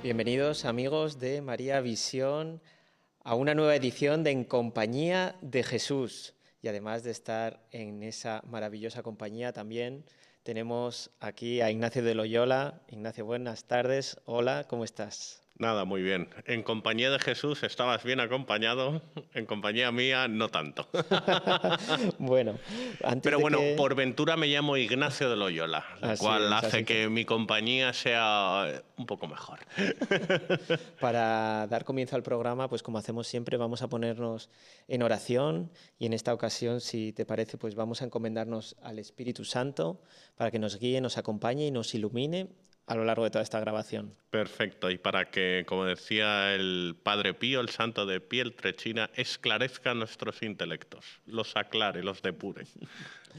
Bienvenidos amigos de María Visión a una nueva edición de En Compañía de Jesús. Y además de estar en esa maravillosa compañía también tenemos aquí a Ignacio de Loyola. Ignacio, buenas tardes. Hola, ¿cómo estás? Nada, muy bien. En compañía de Jesús estabas bien acompañado, en compañía mía no tanto. Bueno, antes Pero de bueno, que... por ventura me llamo Ignacio de Loyola, lo Así cual es, hace así que... que mi compañía sea un poco mejor. Para dar comienzo al programa, pues como hacemos siempre, vamos a ponernos en oración y en esta ocasión, si te parece, pues vamos a encomendarnos al Espíritu Santo para que nos guíe, nos acompañe y nos ilumine a lo largo de toda esta grabación. Perfecto, y para que, como decía el Padre Pío, el santo de Pietrelcina, esclarezca nuestros intelectos, los aclare, los depure.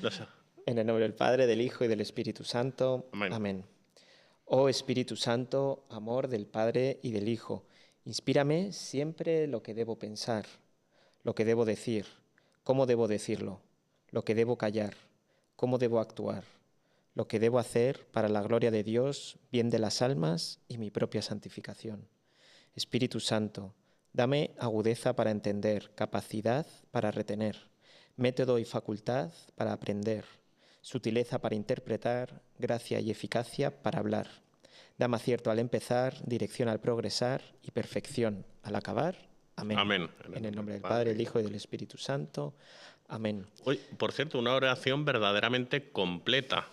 Los... En el nombre del Padre, del Hijo y del Espíritu Santo. Amén. Amén. Oh Espíritu Santo, amor del Padre y del Hijo, inspírame siempre lo que debo pensar, lo que debo decir, cómo debo decirlo, lo que debo callar, cómo debo actuar, lo que debo hacer para la gloria de Dios, bien de las almas y mi propia santificación. Espíritu Santo, dame agudeza para entender, capacidad para retener, método y facultad para aprender, sutileza para interpretar, gracia y eficacia para hablar. Dame acierto al empezar, dirección al progresar y perfección al acabar. Amén. Amén. En el nombre del Padre, del Hijo y del Espíritu Santo. Amén. Hoy, por cierto, una oración verdaderamente completa,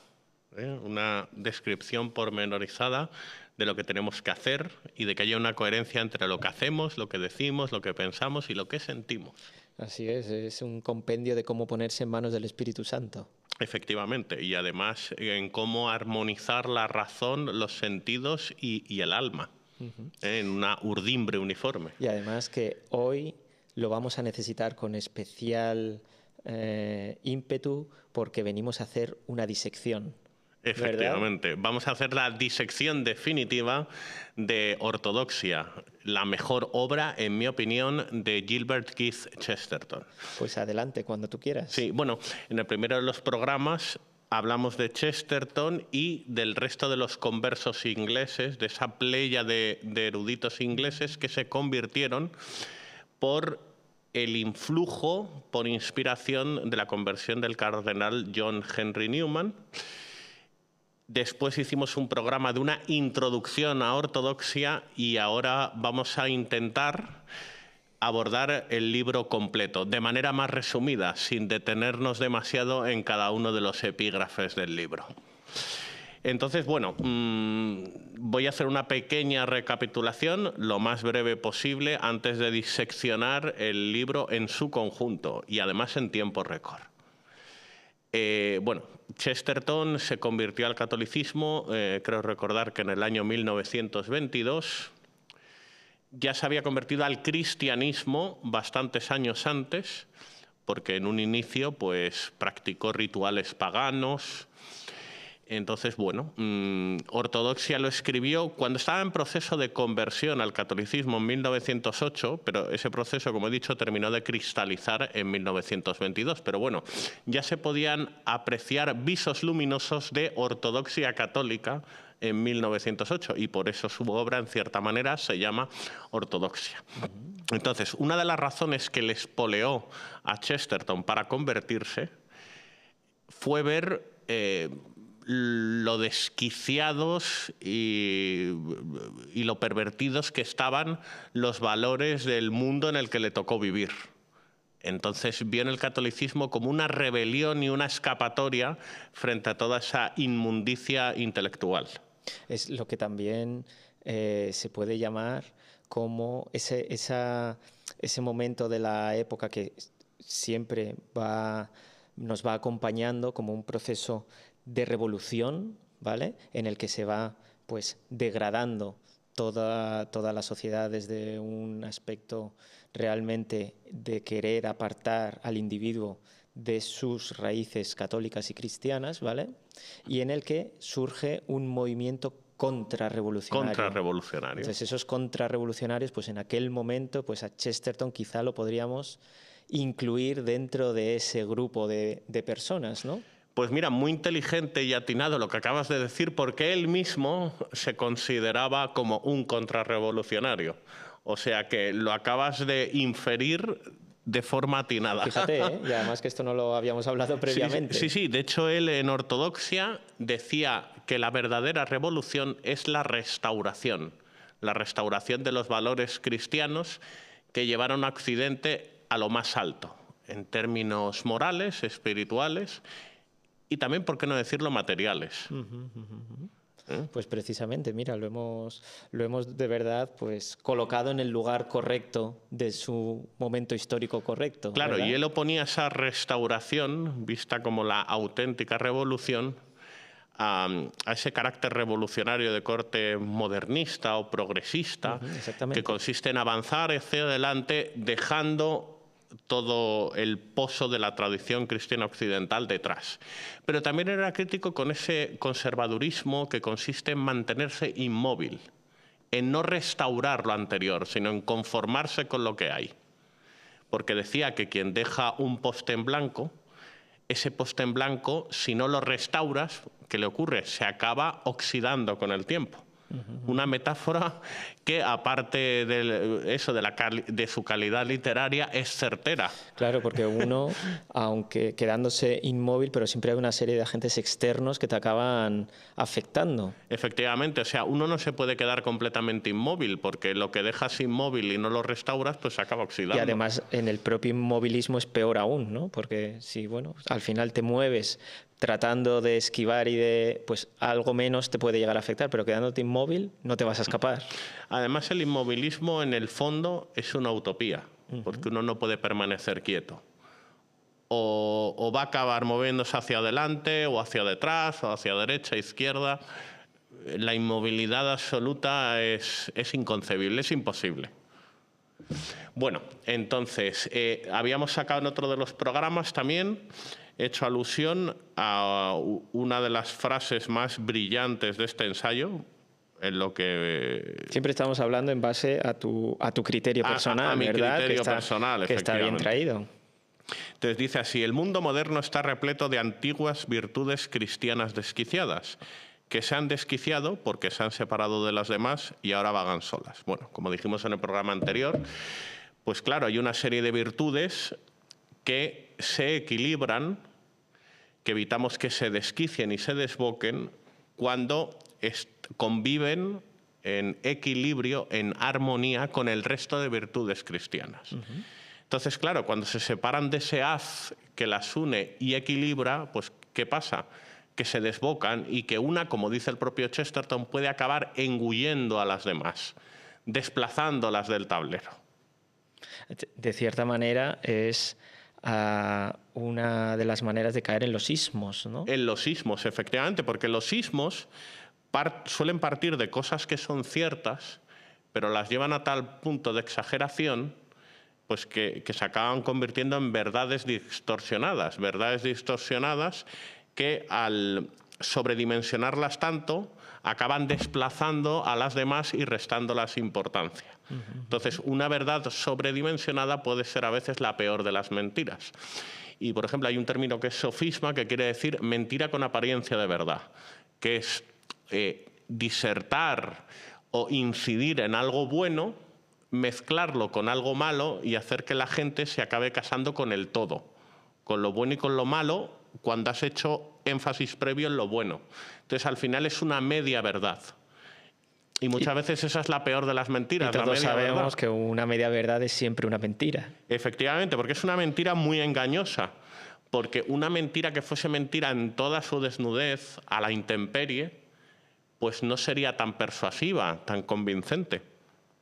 ¿eh? Una descripción pormenorizada de lo que tenemos que hacer y de que haya una coherencia entre lo que hacemos, lo que decimos, lo que pensamos y lo que sentimos. Así es un compendio de cómo ponerse en manos del Espíritu Santo. Efectivamente, y además en cómo armonizar la razón, los sentidos y el alma, en una urdimbre uniforme. Y además que hoy lo vamos a necesitar con especial ímpetu porque venimos a hacer una disección. Efectivamente. ¿Verdad? Vamos a hacer la disección definitiva de Ortodoxia, la mejor obra, en mi opinión, de Gilbert Keith Chesterton. Pues adelante, cuando tú quieras. Sí, bueno, en el primero de los programas hablamos de Chesterton y del resto de los conversos ingleses, de esa playa de eruditos ingleses que se convirtieron por el influjo, por inspiración de la conversión del cardenal John Henry Newman. Después hicimos un programa de una introducción a ortodoxia y ahora vamos a intentar abordar el libro completo, de manera más resumida, sin detenernos demasiado en cada uno de los epígrafes del libro. Entonces, bueno, voy a hacer una pequeña recapitulación, lo más breve posible, antes de diseccionar el libro en su conjunto y además en tiempo récord. Bueno, Chesterton se convirtió al catolicismo, creo recordar que en el año 1922. Ya se había convertido al cristianismo bastantes años antes, porque en un inicio pues practicó rituales paganos. Entonces, bueno, Ortodoxia lo escribió cuando estaba en proceso de conversión al catolicismo en 1908, pero ese proceso, como he dicho, terminó de cristalizar en 1922. Pero bueno, ya se podían apreciar visos luminosos de ortodoxia católica en 1908 y por eso su obra, en cierta manera, se llama Ortodoxia. Entonces, una de las razones que le espoleó a Chesterton para convertirse fue ver lo desquiciados y lo pervertidos que estaban los valores del mundo en el que le tocó vivir. Entonces vio en el catolicismo como una rebelión y una escapatoria frente a toda esa inmundicia intelectual. Es lo que también se puede llamar como ese momento de la época que siempre nos va acompañando como un proceso de revolución, ¿vale? En el que se va pues degradando toda la sociedad desde un aspecto realmente de querer apartar al individuo de sus raíces católicas y cristianas, ¿vale? Y en el que surge un movimiento contrarrevolucionario. Contrarrevolucionario. Entonces esos contrarrevolucionarios, pues en aquel momento, pues a Chesterton quizá lo podríamos incluir dentro de ese grupo de personas, ¿no? Pues mira, muy inteligente y atinado lo que acabas de decir, porque él mismo se consideraba como un contrarrevolucionario. O sea que lo acabas de inferir de forma atinada. Fíjate, ¿eh? Y además que esto no lo habíamos hablado previamente. Sí. De hecho, él en Ortodoxia decía que la verdadera revolución es la restauración de los valores cristianos que llevaron a Occidente a lo más alto, en términos morales, espirituales y también, por qué no decirlo, materiales. Pues precisamente, mira, lo hemos de verdad pues colocado en el lugar correcto de su momento histórico correcto. Claro, ¿verdad? y él oponía esa restauración, vista como la auténtica revolución, a ese carácter revolucionario de corte modernista o progresista, que consiste en avanzar hacia adelante dejando todo el pozo de la tradición cristiana occidental detrás. Pero también era crítico con ese conservadurismo que consiste en mantenerse inmóvil, en no restaurar lo anterior, sino en conformarse con lo que hay. Porque decía que quien deja un poste en blanco, ese poste en blanco, si no lo restauras, ¿qué le ocurre? Se acaba oxidando con el tiempo. Una metáfora que, aparte de su calidad literaria, es certera. Claro, porque uno, aunque quedándose inmóvil, pero siempre hay una serie de agentes externos que te acaban afectando. Efectivamente, o sea, uno no se puede quedar completamente inmóvil, porque lo que dejas inmóvil y no lo restauras, pues se acaba oxidando. Y además, en el propio inmovilismo es peor aún, ¿no? Porque si, bueno, al final te mueves tratando de esquivar y de, pues algo menos te puede llegar a afectar, pero quedándote inmóvil no te vas a escapar. Además, el inmovilismo en el fondo es una utopía, porque uno no puede permanecer quieto. O va a acabar moviéndose hacia adelante, o hacia detrás, o hacia derecha, izquierda. La inmovilidad absoluta es inconcebible, es imposible. Bueno, entonces, habíamos sacado en otro de los programas también, hecho alusión a una de las frases más brillantes de este ensayo, en lo que... Siempre estamos hablando en base a tu criterio personal, a mi ¿verdad? criterio personal, que está bien traído. Entonces dice así: el mundo moderno está repleto de antiguas virtudes cristianas desquiciadas, que se han desquiciado porque se han separado de las demás y ahora vagan solas. Bueno, como dijimos en el programa anterior, pues claro, hay una serie de virtudes que se equilibran, que evitamos que se desquicien y se desboquen cuando conviven en equilibrio, en armonía con el resto de virtudes cristianas. Entonces, claro, cuando se separan de ese haz que las une y equilibra, pues ¿qué pasa? Que se desbocan y que una, como dice el propio Chesterton, puede acabar engullendo a las demás, desplazándolas del tablero. De cierta manera es una de las maneras de caer en los ismos, ¿no? En los ismos, efectivamente, porque los ismos suelen partir de cosas que son ciertas, pero las llevan a tal punto de exageración pues que se acaban convirtiendo en verdades distorsionadas que al sobredimensionarlas tanto acaban desplazando a las demás y restándolas importancia. Entonces, una verdad sobredimensionada puede ser a veces la peor de las mentiras. Y, por ejemplo, hay un término que es sofisma, que quiere decir mentira con apariencia de verdad, que es disertar o incidir en algo bueno, mezclarlo con algo malo y hacer que la gente se acabe casando con el todo, con lo bueno y con lo malo, cuando has hecho énfasis previo en lo bueno. Entonces, al final es una media verdad. Y muchas veces esa es la peor de las mentiras. Y todos sabemos que una media verdad es siempre una mentira. Efectivamente, porque es una mentira muy engañosa. Porque una mentira que fuese mentira en toda su desnudez, a la intemperie, pues no sería tan persuasiva, tan convincente.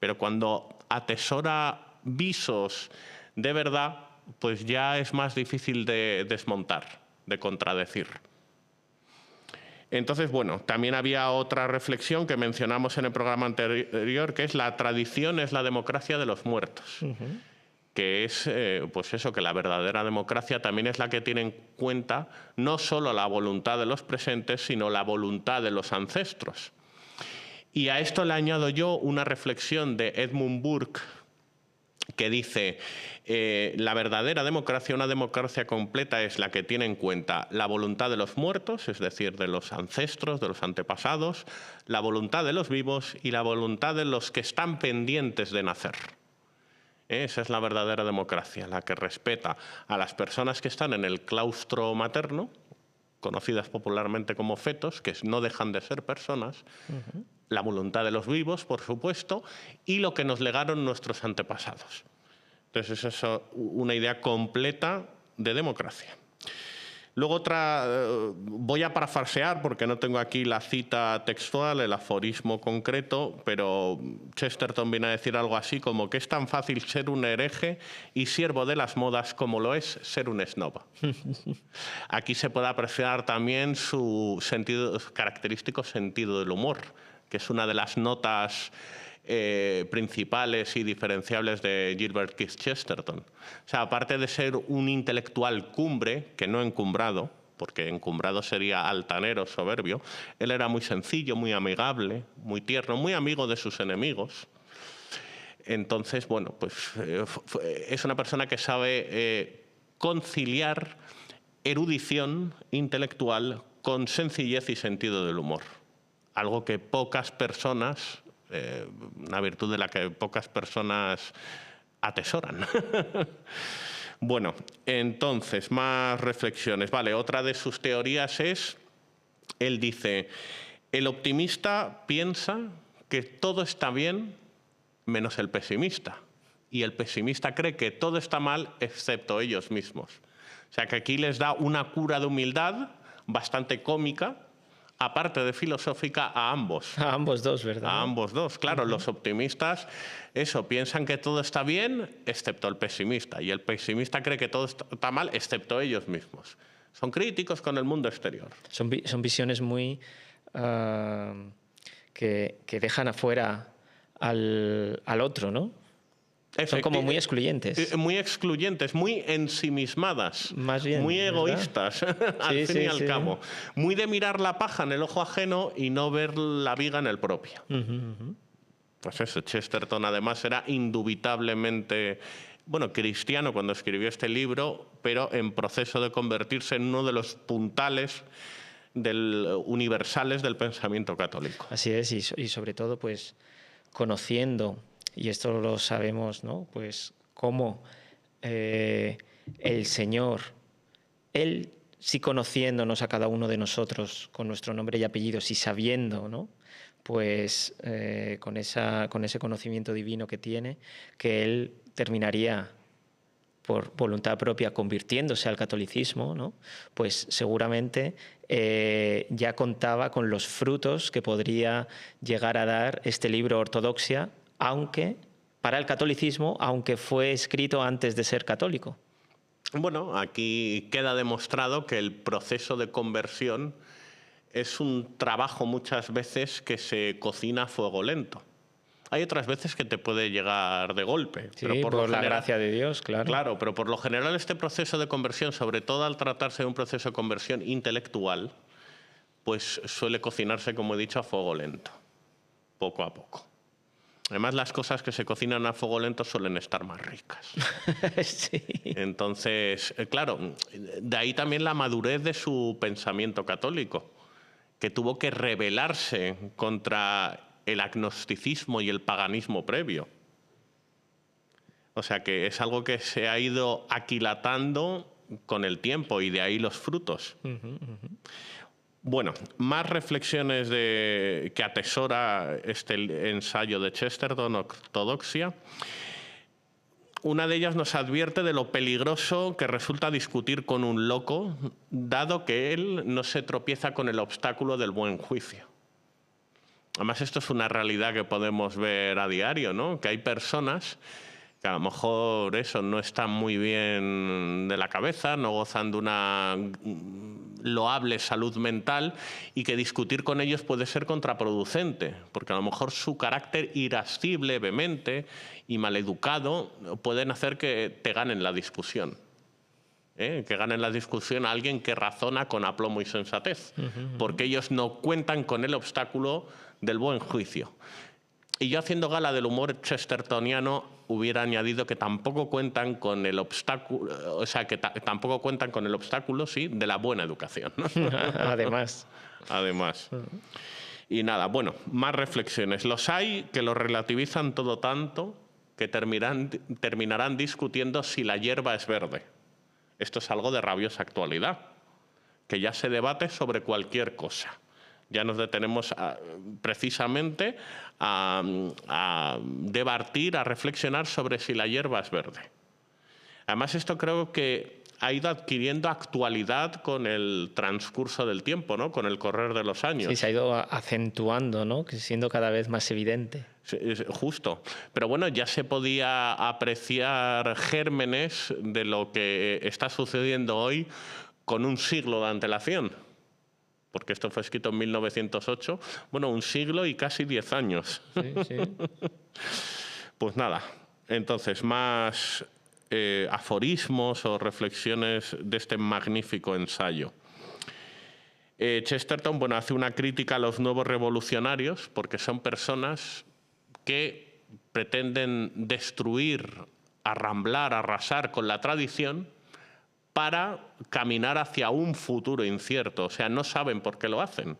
Pero cuando atesora visos de verdad, pues ya es más difícil de desmontar, de contradecir. Entonces, bueno, también había otra reflexión que mencionamos en el programa anterior, que es la tradición es la democracia de los muertos. Que es, pues eso, que la verdadera democracia también es la que tiene en cuenta no solo la voluntad de los presentes, sino la voluntad de los ancestros. Y a esto le añado yo una reflexión de Edmund Burke, que dice la verdadera democracia, una democracia completa, es la que tiene en cuenta la voluntad de los muertos, es decir, de los ancestros, de los antepasados, la voluntad de los vivos y la voluntad de los que están pendientes de nacer. Esa es la verdadera democracia, la que respeta a las personas que están en el claustro materno, conocidas popularmente como fetos, que no dejan de ser personas, la voluntad de los vivos, por supuesto, y lo que nos legaron nuestros antepasados. Entonces, esa es una idea completa de democracia. Luego voy a parafrasear porque no tengo aquí la cita textual, el aforismo concreto, pero Chesterton viene a decir algo así como que es tan fácil ser un hereje y siervo de las modas como lo es ser un snob. Aquí se puede apreciar también su característico sentido del humor, que es una de las notas principales y diferenciables de Gilbert Keith Chesterton. O sea, aparte de ser un intelectual cumbre, que no encumbrado, porque encumbrado sería altanero, soberbio, él era muy sencillo, muy amigable, muy tierno, muy amigo de sus enemigos. Entonces, bueno, pues es una persona que sabe conciliar erudición intelectual con sencillez y sentido del humor. Algo que pocas personas, una virtud de la que pocas personas atesoran. Bueno, entonces, más reflexiones. Vale, otra de sus teorías es, él dice, el optimista piensa que todo está bien menos el pesimista. Y el pesimista cree que todo está mal excepto ellos mismos. O sea que aquí les da una cura de humildad bastante cómica, aparte de filosófica, a ambos. A ambos dos, ¿verdad? A ambos dos, claro. Los optimistas, piensan que todo está bien, excepto el pesimista. Y el pesimista cree que todo está mal, excepto ellos mismos. Son críticos con el mundo exterior. Son visiones muy... que dejan afuera al otro, ¿no? Son como muy excluyentes. Muy excluyentes, muy ensimismadas. Más bien, muy ¿verdad? egoístas, al fin y al cabo. Muy de mirar la paja en el ojo ajeno y no ver la viga en el propio. Pues eso, Chesterton además era indubitablemente, bueno, cristiano cuando escribió este libro, pero en proceso de convertirse en uno de los puntales universales del pensamiento católico. Así es, y sobre todo, pues, conociendo, y esto lo sabemos, ¿no? Pues cómo el Señor, Él sí conociéndonos a cada uno de nosotros con nuestro nombre y apellidos y sabiendo, ¿no? Pues con ese conocimiento divino que tiene, que Él terminaría por voluntad propia convirtiéndose al catolicismo, ¿no? Pues seguramente ya contaba con los frutos que podría llegar a dar este libro Ortodoxia, aunque para el catolicismo, aunque fue escrito antes de ser católico. Bueno, aquí queda demostrado que el proceso de conversión es un trabajo muchas veces que se cocina a fuego lento. Hay otras veces que te puede llegar de golpe. Sí, pero por la gracia de Dios, claro. Claro, pero por lo general este proceso de conversión, sobre todo al tratarse de un proceso de conversión intelectual, pues suele cocinarse, como he dicho, a fuego lento, poco a poco. Además, las cosas que se cocinan a fuego lento suelen estar más ricas. Sí. Entonces, claro, de ahí también la madurez de su pensamiento católico, que tuvo que rebelarse contra el agnosticismo y el paganismo previo. O sea que es algo que se ha ido aquilatando con el tiempo y de ahí los frutos. Bueno, más reflexiones que atesora este ensayo de Chesterton, Ortodoxia. Una de ellas nos advierte de lo peligroso que resulta discutir con un loco, dado que él no se tropieza con el obstáculo del buen juicio. Además, esto es una realidad que podemos ver a diario, ¿no? Que hay personas que a lo mejor no están muy bien de la cabeza, no gozan de una loable salud mental y que discutir con ellos puede ser contraproducente, porque a lo mejor su carácter irascible, vehemente y maleducado pueden hacer que te ganen la discusión. Que ganen la discusión a alguien que razona con aplomo y sensatez, porque ellos no cuentan con el obstáculo del buen juicio. Y yo, haciendo gala del humor chestertoniano, hubiera añadido que tampoco cuentan con el obstáculo, o sea, que tampoco cuentan con el obstáculo, sí, de la buena educación, ¿no? Además. Además. Y nada, bueno, más reflexiones. Los hay que lo relativizan todo tanto que terminarán discutiendo si la hierba es verde. Esto es algo de rabiosa actualidad, que ya se debate sobre cualquier cosa. Ya nos detenemos precisamente a debatir, a reflexionar sobre si la hierba es verde. Además, esto creo que ha ido adquiriendo actualidad con el transcurso del tiempo, ¿no? Con el correr de los años. Sí, se ha ido acentuando, ¿no? Siendo cada vez más evidente. Justo. Pero bueno, ya se podía apreciar gérmenes de lo que está sucediendo hoy con un siglo de antelación. Porque esto fue escrito en 1908. Bueno, un siglo y casi 10 años. Sí, sí. Pues nada, entonces más aforismos o reflexiones de este magnífico ensayo. Chesterton, bueno, hace una crítica a los nuevos revolucionarios porque son personas que pretenden destruir, arramblar, arrasar con la tradición para caminar hacia un futuro incierto. O sea, no saben por qué lo hacen.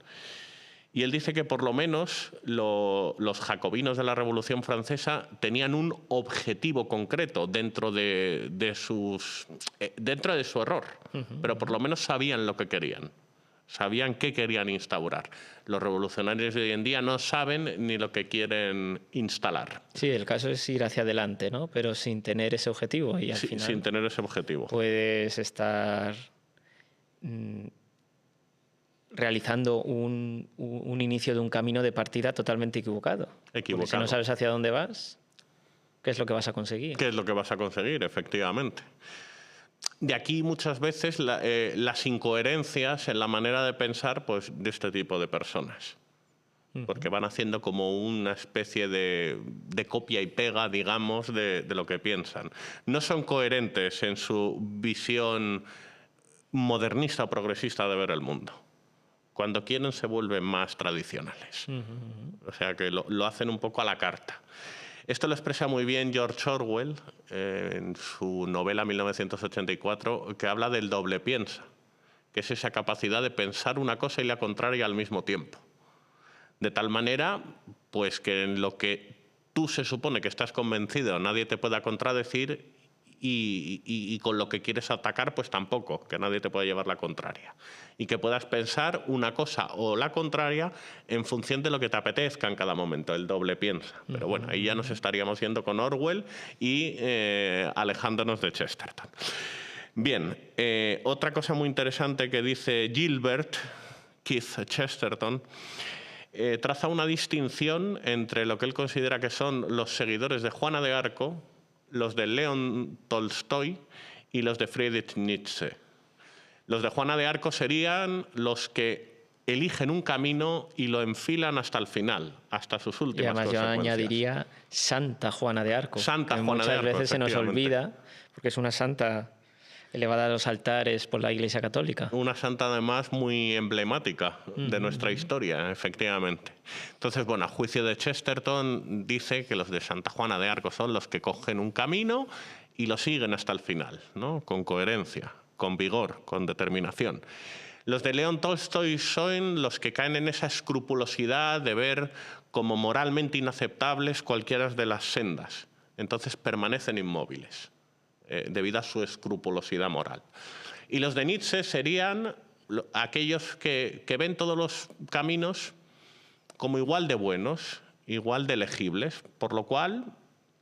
Y él dice que por lo menos los jacobinos de la Revolución Francesa tenían un objetivo concreto dentro de su error, pero por lo menos sabían lo que querían. Sabían qué querían instaurar. Los revolucionarios de hoy en día no saben ni lo que quieren instalar. Sí, el caso es ir hacia adelante, ¿no? Pero sin tener ese objetivo. Y al final sin tener ese objetivo. Puedes estar realizando un inicio de un camino de partida totalmente equivocado. Porque si no sabes hacia dónde vas, ¿qué es lo que vas a conseguir? ¿Qué es lo que vas a conseguir, efectivamente? De aquí muchas veces las incoherencias en la manera de pensar, pues, de este tipo de personas. Porque van haciendo como una especie de copia y pega, digamos, de lo que piensan. No son coherentes en su visión modernista o progresista de ver el mundo. Cuando quieren se vuelven más tradicionales. O sea que lo hacen un poco a la carta. Esto lo expresa muy bien George Orwell en su novela 1984, que habla del doble piensa, que es esa capacidad de pensar una cosa y la contraria al mismo tiempo. De tal manera, pues, que en lo que tú se supone que estás convencido nadie te pueda contradecir y con lo que quieres atacar, pues tampoco, que nadie te pueda llevar la contraria. Y que puedas pensar una cosa o la contraria en función de lo que te apetezca en cada momento, el doble piensa. Pero bueno, ahí ya nos estaríamos yendo con Orwell y alejándonos de Chesterton. Bien, otra cosa muy interesante que dice Keith Chesterton, traza una distinción entre lo que él considera que son los seguidores de Juana de Arco, los de León Tolstoy y los de Friedrich Nietzsche. Los de Juana de Arco serían los que eligen un camino y lo enfilan hasta el final, hasta sus últimas consecuencias. Y además yo añadiría Santa Juana de Arco. Santa Juana de Arco, muchas veces se nos olvida, porque es una santa elevada a los altares por la Iglesia Católica. Una santa, además, muy emblemática de nuestra historia, efectivamente. Entonces, bueno, a juicio de Chesterton, dice que los de Santa Juana de Arco son los que cogen un camino y lo siguen hasta el final, ¿no? Con coherencia, con vigor, con determinación. Los de León Tolstoy son los que caen en esa escrupulosidad de ver como moralmente inaceptables cualquiera de las sendas. Entonces permanecen inmóviles, debido a su escrupulosidad moral. Y los de Nietzsche serían aquellos que ven todos los caminos como igual de buenos, igual de elegibles, por lo cual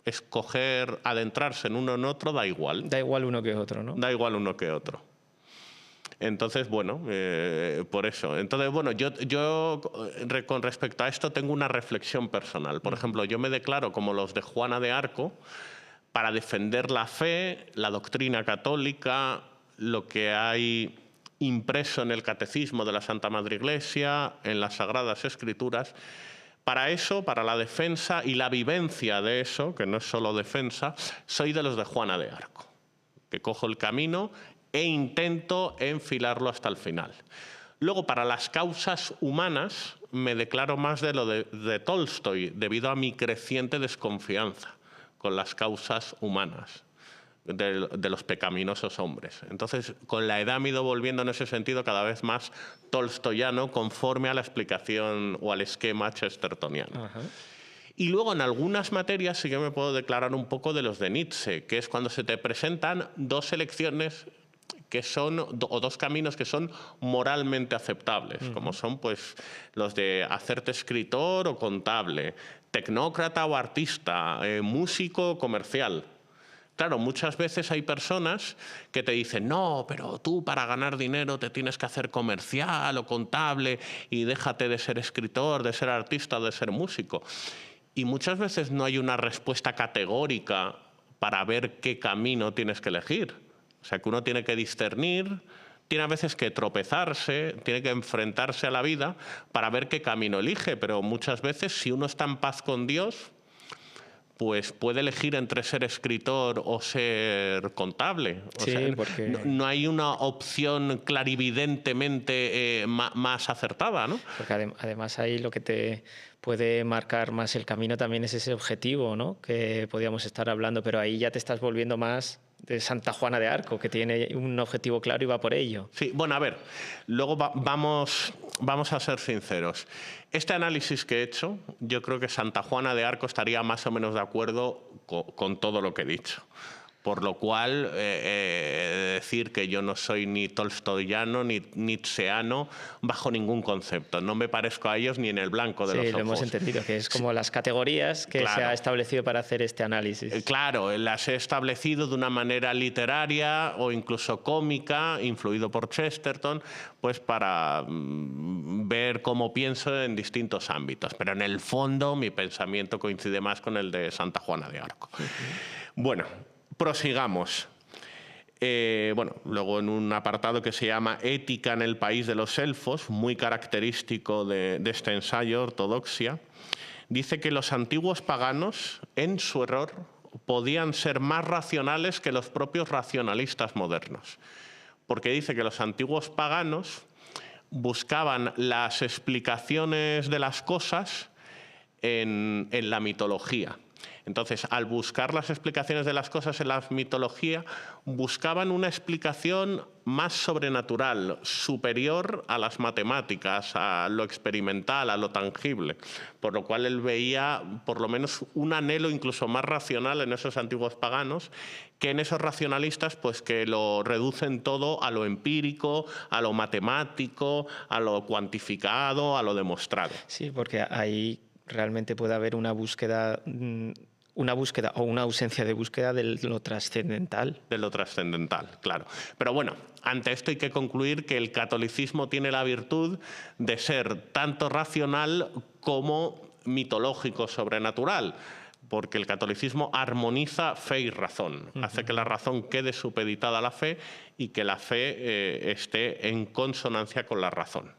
escoger adentrarse en uno en otro da igual. Da igual uno que otro, ¿no? Da igual uno que otro. Entonces, bueno, por eso. Entonces, bueno, yo con respecto a esto tengo una reflexión personal. Por ejemplo, yo me declaro como los de Juana de Arco para defender la fe, la doctrina católica, lo que hay impreso en el catecismo de la Santa Madre Iglesia, en las Sagradas Escrituras. Para eso, para la defensa y la vivencia de eso, que no es solo defensa, soy de los de Juana de Arco, que cojo el camino e intento enfilarlo hasta el final. Luego, para las causas humanas, me declaro más de lo de Tolstoy, debido a mi creciente desconfianza con las causas humanas de los pecaminosos hombres. Entonces, con la edad me he ido volviendo en ese sentido cada vez más tolstoyano, conforme a la explicación o al esquema chestertoniano. Ajá. Y luego, en algunas materias sí que me puedo declarar un poco de los de Nietzsche, que es cuando se te presentan dos elecciones que son, o dos caminos que son moralmente aceptables, como son pues los de hacerte escritor o contable, tecnócrata o artista, músico o comercial. Claro, muchas veces hay personas que te dicen, no, pero tú para ganar dinero te tienes que hacer comercial o contable y déjate de ser escritor, de ser artista, de ser músico. Y muchas veces no hay una respuesta categórica para ver qué camino tienes que elegir. O sea, que uno tiene que discernir, tiene a veces que tropezarse, tiene que enfrentarse a la vida para ver qué camino elige. Pero muchas veces, si uno está en paz con Dios, pues puede elegir entre ser escritor o ser contable. O Sí, sea, porque... no hay una opción clarividentemente más acertada, ¿no? Porque además ahí lo que te puede marcar más el camino también es ese objetivo, ¿no? Que podíamos estar hablando, pero ahí ya te estás volviendo más de Santa Juana de Arco, que tiene un objetivo claro y va por ello. Sí, bueno, a ver, luego vamos a ser sinceros. Este análisis que he hecho, yo creo que Santa Juana de Arco estaría más o menos de acuerdo con todo lo que he dicho. Por lo cual, decir que yo no soy ni tolstoyano ni nietzscheano bajo ningún concepto. No me parezco a ellos ni en el blanco de los ojos. Sí, lo hemos entendido, que es como las categorías que se ha establecido para hacer este análisis. Claro, las he establecido de una manera literaria o incluso cómica, influido por Chesterton, pues para ver cómo pienso en distintos ámbitos. Pero en el fondo mi pensamiento coincide más con el de Santa Juana de Arco. Bueno, prosigamos. Bueno, luego en un apartado que se llama Ética en el país de los elfos, muy característico de este ensayo, Ortodoxia, dice que los antiguos paganos, en su error, podían ser más racionales que los propios racionalistas modernos. Porque dice que los antiguos paganos buscaban las explicaciones de las cosas en la mitología. Entonces, al buscar las explicaciones de las cosas en la mitología, buscaban una explicación más sobrenatural, superior a las matemáticas, a lo experimental, a lo tangible. Por lo cual él veía, por lo menos, un anhelo incluso más racional en esos antiguos paganos que en esos racionalistas, pues que lo reducen todo a lo empírico, a lo matemático, a lo cuantificado, a lo demostrado. Sí, porque ahí realmente puede haber una búsqueda o una ausencia de búsqueda de lo trascendental. De lo trascendental, claro. Pero bueno, ante esto hay que concluir que el catolicismo tiene la virtud de ser tanto racional como mitológico, sobrenatural, porque el catolicismo armoniza fe y razón, hace que la razón quede supeditada a la fe y que la fe esté en consonancia con la razón.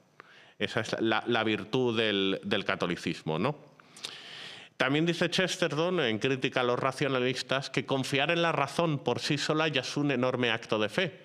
Esa es la virtud del catolicismo, ¿no? También dice Chesterton, en crítica a los racionalistas, que confiar en la razón por sí sola ya es un enorme acto de fe,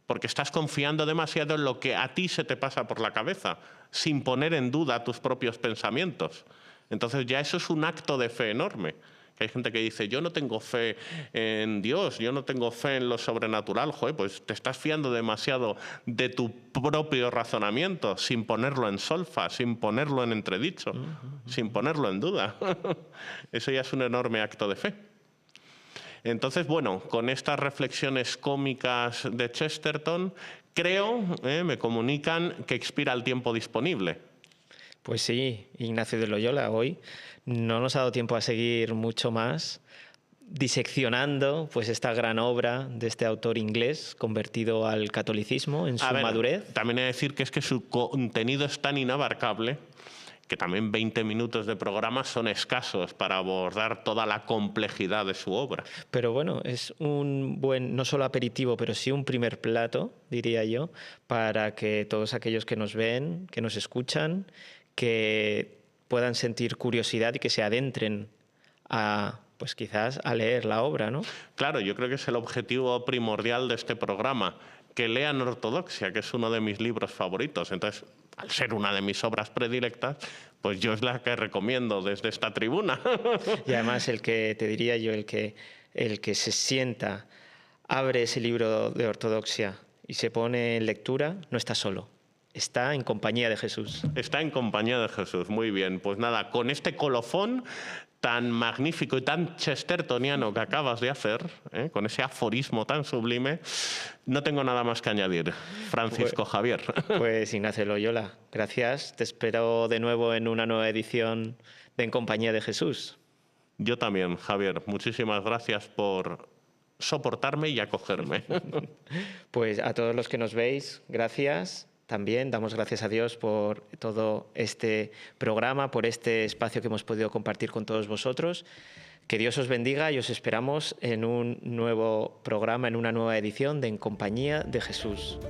porque estás confiando demasiado en lo que a ti se te pasa por la cabeza, sin poner en duda tus propios pensamientos. Entonces ya eso es un acto de fe enorme. Que hay gente que dice, yo no tengo fe en Dios, yo no tengo fe en lo sobrenatural. Joder, pues te estás fiando demasiado de tu propio razonamiento, sin ponerlo en solfa, sin ponerlo en entredicho, sin ponerlo en duda. Eso ya es un enorme acto de fe. Entonces, bueno, con estas reflexiones cómicas de Chesterton, creo, me comunican que expira el tiempo disponible. Pues sí, Ignacio de Loyola, hoy no nos ha dado tiempo a seguir mucho más diseccionando pues esta gran obra de este autor inglés convertido al catolicismo en su madurez. También he de decir que es que su contenido es tan inabarcable que también 20 minutos de programa son escasos para abordar toda la complejidad de su obra. Pero bueno, es un buen, no solo aperitivo, pero sí un primer plato, diría yo, para que todos aquellos que nos ven, que nos escuchan, que puedan sentir curiosidad y que se adentren a, pues quizás a leer la obra, ¿no? Claro, yo creo que es el objetivo primordial de este programa, que lean Ortodoxia, que es uno de mis libros favoritos. Entonces, al ser una de mis obras predilectas, pues yo es la que recomiendo desde esta tribuna. Y además el que, te diría yo, el que se sienta, abre ese libro de ortodoxia y se pone en lectura, no está solo. Está en compañía de Jesús. Está en compañía de Jesús, muy bien. Pues nada, con este colofón tan magnífico y tan chestertoniano que acabas de hacer, con ese aforismo tan sublime, no tengo nada más que añadir. Francisco Javier. Pues Ignacio Loyola, gracias. Te espero de nuevo en una nueva edición de En compañía de Jesús. Yo también, Javier. Muchísimas gracias por soportarme y acogerme. Pues a todos los que nos veis, gracias. También damos gracias a Dios por todo este programa, por este espacio que hemos podido compartir con todos vosotros. Que Dios os bendiga y os esperamos en un nuevo programa, en una nueva edición de En compañía de Jesús.